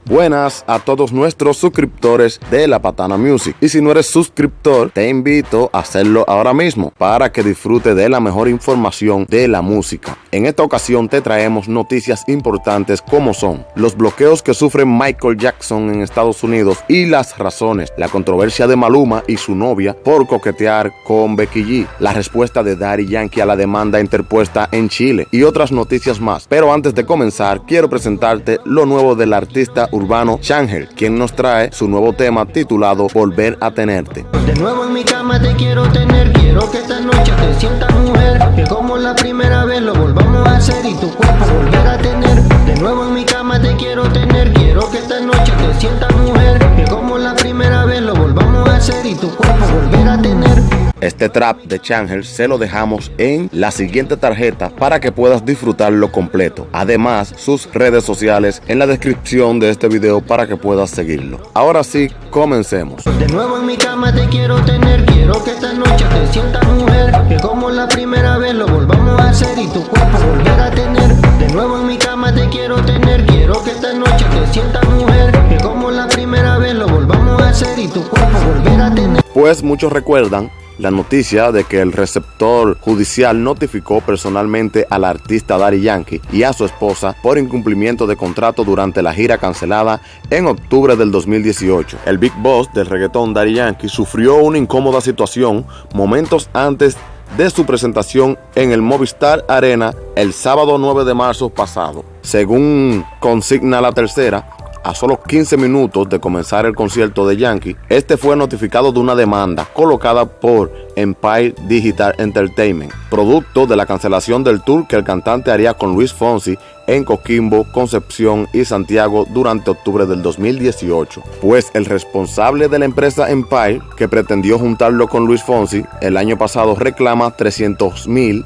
Buenas a todos nuestros suscriptores de La Patana Music. Y si no eres suscriptor, te invito a hacerlo ahora mismo para que disfrute de la mejor información de la música. En esta ocasión te traemos noticias importantes como son los bloqueos que sufre Michael Jackson en Estados Unidos y las razones, la controversia de Maluma y su novia por coquetear con Becky G, la respuesta de Daddy Yankee a la demanda interpuesta en Chile y otras noticias más. Pero antes de comenzar, quiero presentarte lo nuevo del artista urbano Changel, quien nos trae su nuevo tema titulado Volver a Tenerte. De nuevo en mi cama te quiero tener, quiero que esta noche te sientas mujer, que como la primera vez lo volvamos a hacer y tu cuerpo volver a tener. De nuevo en mi cama te quiero tener, quiero que esta noche te sientas mujer, que como la primera vez lo volvamos a hacer y tu cuerpo volver a tener. Este trap de Changel se lo dejamos en la siguiente tarjeta para que puedas disfrutarlo completo. Además, sus redes sociales en la descripción de este video para que puedas seguirlo. Ahora sí, comencemos. De nuevo en mi cama te quiero tener, quiero que esta noche te sientas mujer, que como la primera vez lo volvamos a hacer y tu cuerpo volver a tener. De nuevo en mi cama te quiero tener, quiero que esta noche te sientas mujer, que como la primera vez lo volvamos a hacer y tu cuerpo volver a tener. Pues muchos recuerdan la noticia de que el receptor judicial notificó personalmente al artista Daddy Yankee y a su esposa por incumplimiento de contrato durante la gira cancelada en octubre del 2018. El Big Boss del reggaetón Daddy Yankee sufrió una incómoda situación momentos antes de su presentación en el Movistar Arena el sábado 9 de marzo pasado. Según consigna La Tercera, a solo 15 minutos de comenzar el concierto de Yankee, este fue notificado de una demanda colocada por Empire Digital Entertainment, producto de la cancelación del tour que el cantante haría con Luis Fonsi en Coquimbo, Concepción y Santiago durante octubre del 2018. Pues el responsable de la empresa Empire, que pretendió juntarlo con Luis Fonsi el año pasado, reclama $300,000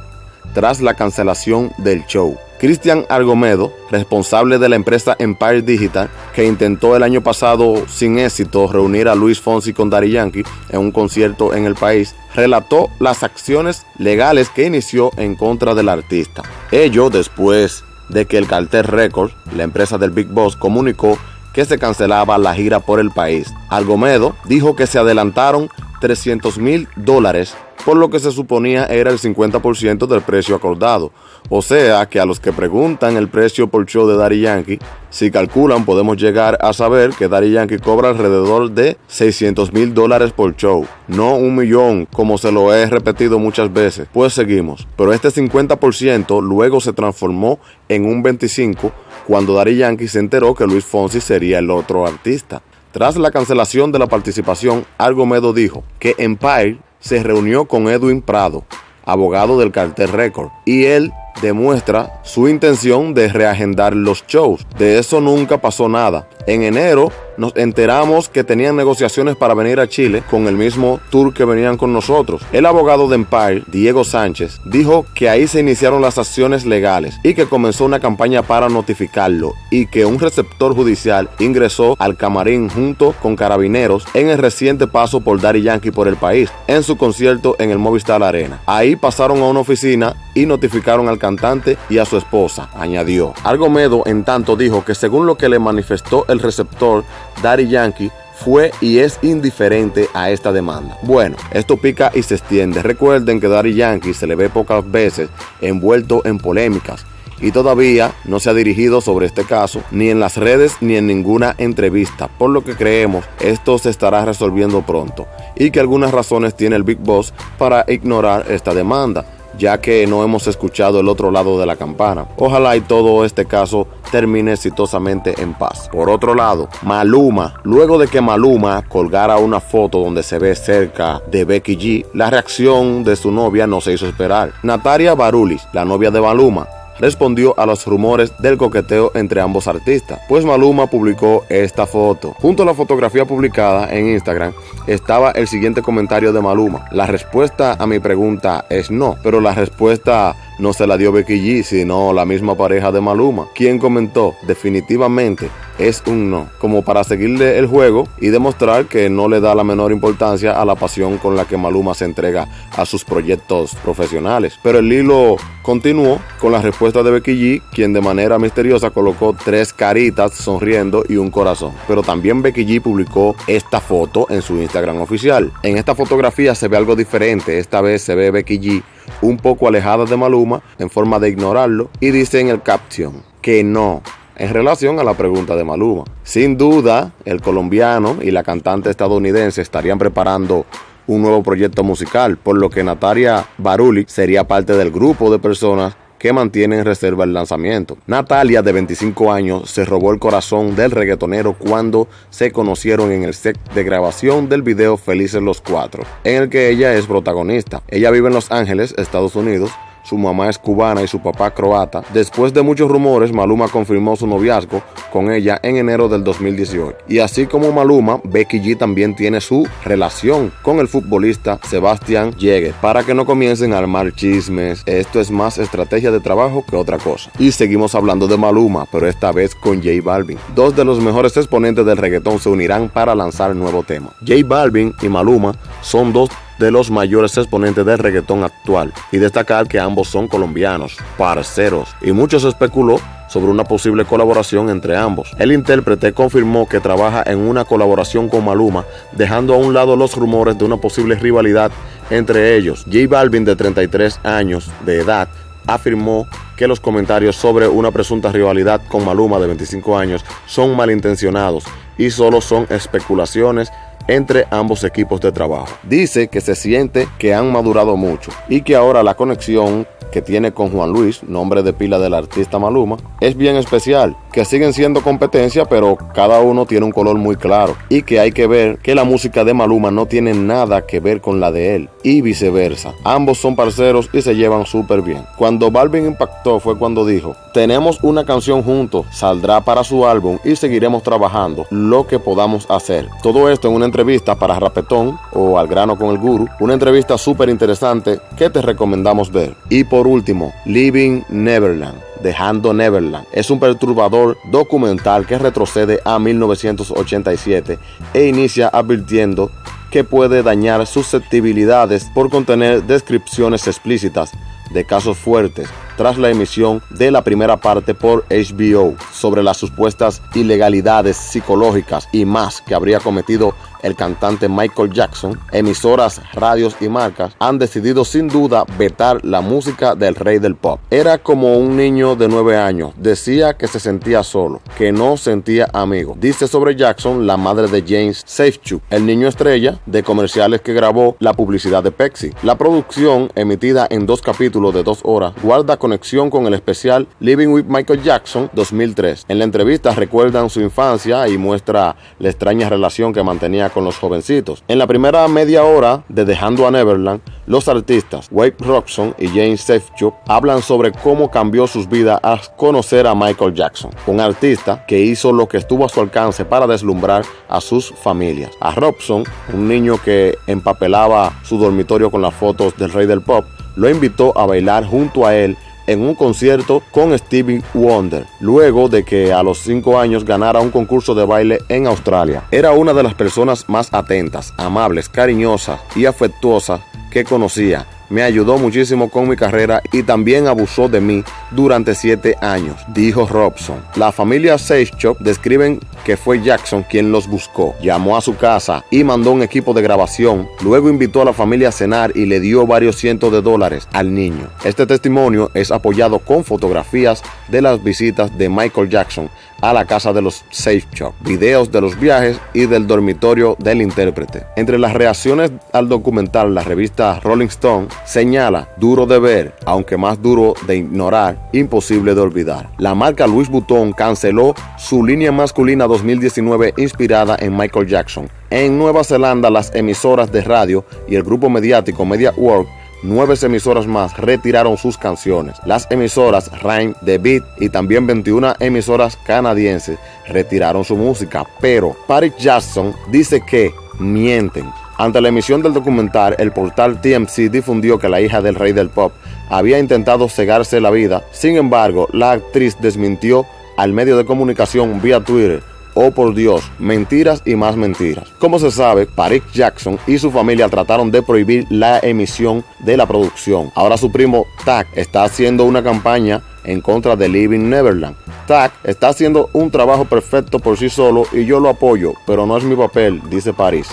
tras la cancelación del show. Cristian Argomedo, responsable de la empresa Empire Digital, que intentó el año pasado sin éxito reunir a Luis Fonsi con Daddy Yankee en un concierto en el país, relató las acciones legales que inició en contra del artista. Ello después de que el Cartel Records, la empresa del Big Boss, comunicó que se cancelaba la gira por el país. Argomedo dijo que se adelantaron $300,000, por lo que se suponía era el 50% del precio acordado. O sea que a los que preguntan el precio por show de Daddy Yankee, si calculan podemos llegar a saber que Daddy Yankee cobra alrededor de $600,000 por show, no 1,000,000 como se lo he repetido muchas veces. Pues seguimos, pero este 50% luego se transformó en un 25% cuando Daddy Yankee se enteró que Luis Fonsi sería el otro artista. Tras la cancelación de la participación, Argomedo dijo que Empire se reunió con Edwin Prado, abogado del Cartel Record, y él demuestra su intención de reagendar los shows. De eso nunca pasó nada. En enero nos enteramos que tenían negociaciones para venir a Chile con el mismo tour que venían con nosotros. El abogado de Empire, Diego Sánchez, dijo que ahí se iniciaron las acciones legales y que comenzó una campaña para notificarlo y que un receptor judicial ingresó al camarín junto con carabineros en el reciente paso por Daddy Yankee por el país en su concierto en el Movistar Arena. Ahí pasaron a una oficina y notificaron al cantante y a su esposa, añadió. Argomedo en tanto dijo que según lo que le manifestó el receptor, Daddy Yankee fue y es indiferente a esta demanda. Bueno, esto pica y se extiende. Recuerden que Daddy Yankee se le ve pocas veces envuelto en polémicas y todavía no se ha dirigido sobre este caso ni en las redes ni en ninguna entrevista, por lo que creemos esto se estará resolviendo pronto y que algunas razones tiene el Big Boss para ignorar esta demanda, ya que no hemos escuchado el otro lado de la campana. Ojalá y todo este caso termine exitosamente en paz. Por otro lado, Maluma, luego de que Maluma colgara una foto donde se ve cerca de Becky G, la reacción de su novia no se hizo esperar. Natalia Barulis, la novia de Maluma, respondió a los rumores del coqueteo entre ambos artistas, pues Maluma publicó esta foto. Junto a la fotografía publicada en Instagram estaba el siguiente comentario de Maluma: la respuesta a mi pregunta es no, pero la respuesta no se la dio Becky G, sino la misma pareja de Maluma, quien comentó: definitivamente es un no, como para seguirle el juego y demostrar que no le da la menor importancia a la pasión con la que Maluma se entrega a sus proyectos profesionales. Pero el hilo continuó con la respuesta de Becky G, quien de manera misteriosa colocó 3 caritas sonriendo y un corazón. Pero también Becky G publicó esta foto en su Instagram oficial. En esta fotografía se ve algo diferente. Esta vez se ve Becky G un poco alejada de Maluma en forma de ignorarlo, y dice en el caption que no, en relación a la pregunta de Maluma. Sin duda, el colombiano y la cantante estadounidense estarían preparando un nuevo proyecto musical, por lo que Natalia Barulik sería parte del grupo de personas que mantienen en reserva el lanzamiento. Natalia, de 25 años, se robó el corazón del reggaetonero cuando se conocieron en el set de grabación del video Felices los Cuatro, en el que ella es protagonista. Ella vive en Los Ángeles, Estados Unidos. Su mamá es cubana y su papá croata. Después de muchos rumores, Maluma confirmó su noviazgo con ella en enero del 2018. Y así como Maluma, Becky G también tiene su relación con el futbolista Sebastián Yege, para que no comiencen a armar chismes. Esto es más estrategia de trabajo que otra cosa. Y seguimos hablando de Maluma, pero esta vez con J Balvin. 2 de los mejores exponentes del reggaetón se unirán para lanzar nuevo tema. J Balvin y Maluma son 2 de los mayores exponentes del reggaetón actual, y destacar que ambos son colombianos, parceros, y mucho se especuló sobre una posible colaboración entre ambos. El intérprete confirmó que trabaja en una colaboración con Maluma, dejando a un lado los rumores de una posible rivalidad entre ellos. J Balvin, de 33 años de edad, afirmó que los comentarios sobre una presunta rivalidad con Maluma, de 25 años, son malintencionados y solo son especulaciones entre ambos equipos de trabajo. Dice que se siente que han madurado mucho y que ahora la conexión que tiene con Juan Luis, nombre de pila del artista Maluma, es bien especial, que siguen siendo competencia, pero cada uno tiene un color muy claro, y que hay que ver que la música de Maluma no tiene nada que ver con la de él, y viceversa. Ambos son parceros y se llevan súper bien. Cuando Balvin impactó fue cuando dijo: tenemos una canción juntos, saldrá para su álbum y seguiremos trabajando lo que podamos hacer. Todo esto en una entrevista para Rapetón, o Al Grano con el Guru, una entrevista súper interesante que te recomendamos ver. Y por último, Leaving Neverland, Dejando Neverland, es un perturbador documental que retrocede a 1987 e inicia advirtiendo que puede dañar susceptibilidades por contener descripciones explícitas de casos fuertes, tras la emisión de la primera parte por HBO sobre las supuestas ilegalidades psicológicas y más que habría cometido el cantante Michael Jackson. Emisoras, radios y marcas han decidido sin duda vetar la música del rey del pop. Era como un niño de 9 años, decía que se sentía solo, que no sentía amigos. Dice sobre Jackson la madre de James Safechuck, el niño estrella de comerciales que grabó la publicidad de Pepsi. La producción, emitida en 2 capítulos de 2 horas, guarda conexión con el especial Living with Michael Jackson 2003. En la entrevista recuerdan su infancia y muestra la extraña relación que mantenía con los jovencitos. En la primera media hora de Dejando a Neverland, los artistas Wade Robson y James Safechuck hablan sobre cómo cambió sus vidas al conocer a Michael Jackson, un artista que hizo lo que estuvo a su alcance para deslumbrar a sus familias. A Robson, un niño que empapelaba su dormitorio con las fotos del rey del pop, lo invitó a bailar junto a él en un concierto con Stevie Wonder, luego de que a los 5 años ganara un concurso de baile en Australia. Era una de las personas más atentas, amables, cariñosas y afectuosas que conocía. Me ayudó muchísimo con mi carrera y también abusó de mí durante 7 años, dijo Robson. La familia Safechuck describen que fue Jackson quien los buscó, llamó a su casa y mandó un equipo de grabación. Luego invitó a la familia a cenar y le dio varios cientos de dólares al niño. Este testimonio es apoyado con fotografías de las visitas de Michael Jackson a la casa de los Safechuck, videos de los viajes y del dormitorio del intérprete. Entre las reacciones al documental, la revista Rolling Stone señala: duro de ver, aunque más duro de ignorar, imposible de olvidar. La marca Louis Vuitton canceló su línea masculina 2019 inspirada en Michael Jackson. En Nueva Zelanda, las emisoras de radio y el grupo mediático MediaWorld, 9 emisoras más, retiraron sus canciones. Las emisoras Rhyme, The Beat y también 21 emisoras canadienses retiraron su música, pero Paris Jackson dice que mienten. Ante la emisión del documental, el portal TMZ difundió que la hija del rey del pop había intentado cegarse la vida. Sin embargo, la actriz desmintió al medio de comunicación vía Twitter. Oh por Dios, mentiras y más mentiras. Como se sabe, Paris Jackson y su familia trataron de prohibir la emisión de la producción. Ahora su primo Tak está haciendo una campaña en contra de Living Neverland. Tak está haciendo un trabajo perfecto por sí solo y yo lo apoyo, pero no es mi papel, dice Paris.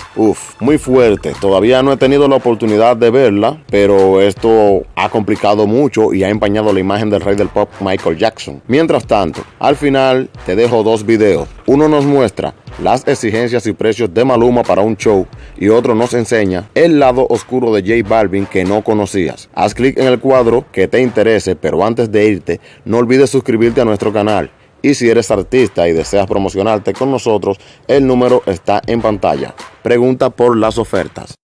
Muy fuerte. Todavía no he tenido la oportunidad de verla, pero esto ha complicado mucho y ha empañado la imagen del rey del pop Michael Jackson. Mientras tanto, al final te dejo dos videos. Uno nos muestra las exigencias y precios de Maluma para un show y otro nos enseña el lado oscuro de J Balvin que no conocías. Haz clic en el cuadro que te interese, pero antes de irte, no olvides suscribirte a nuestro canal. Y si eres artista y deseas promocionarte con nosotros, el número está en pantalla. Pregunta por las ofertas.